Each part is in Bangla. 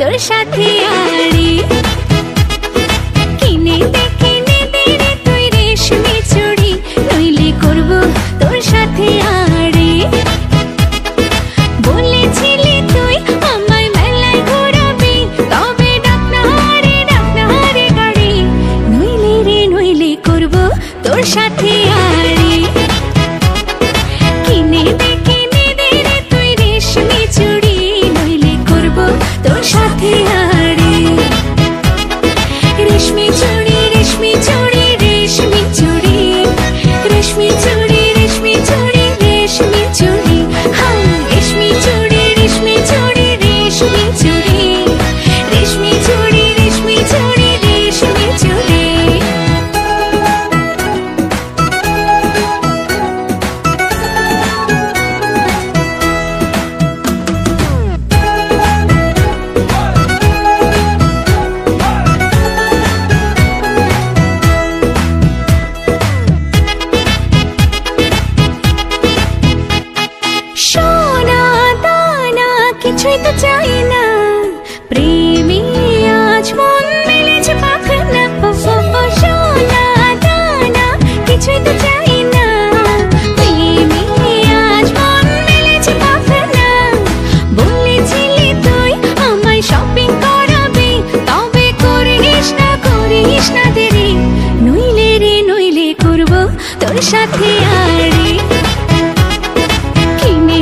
তোর সাথে আড়ি কিনে দে রে তুই রেশমি চুড়ি নইলে করব তোর সাথে আড়ি বলেছিলি তুই আমায় মেলায় ঘোরাবি তবে ডাক না রে গাড়ি নইলে করব তোর সাথে আড়ি কিনে দে রে তুই রেশমি চুড়ি নইলে করব তোর সাথে আড়ি রেশমি চুড়ি রেশমি চুড়ি রেশমি চুড়ি রেশমি চুড়ি রেশমি চুড়ি রেশমি চুড়ি হ্যাঁ রেশমি চুড়ি রেশমি চুড়ি রেশমি চুড়ি রেশমি চুড়ি রেশমি চুড়ি রেশমি চুড়ি সোনা দানা কিছুই তো চাই না প্রেমী আজ মন মেলেছে পাখনা সোনা দানা কিছুই তো চাই না প্রেমী আজ মন মেলেছে পাখনা বলেছিলি তুই আমায় শপিং করাবি তবে করিস না দেরি নইলে করব তোর সাথে আড়ি কিনে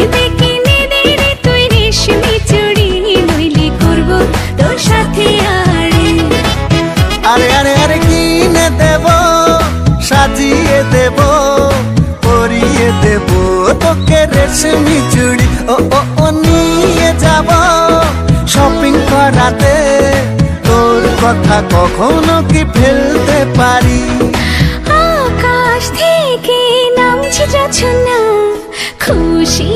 দে রে তুই রেশমি চুড়ি নইলে করব তোর সাথে আড়ি আরে কিনে দেব সাজিয়ে দেব পরিয়ে দেব তোকে রেশমি চুড়ি ও নিয়ে যাব শপিং করাতে তোর কথা কখনো কি ফেলতে পারি আকাশ থেকে নামছে জোছনা খুশি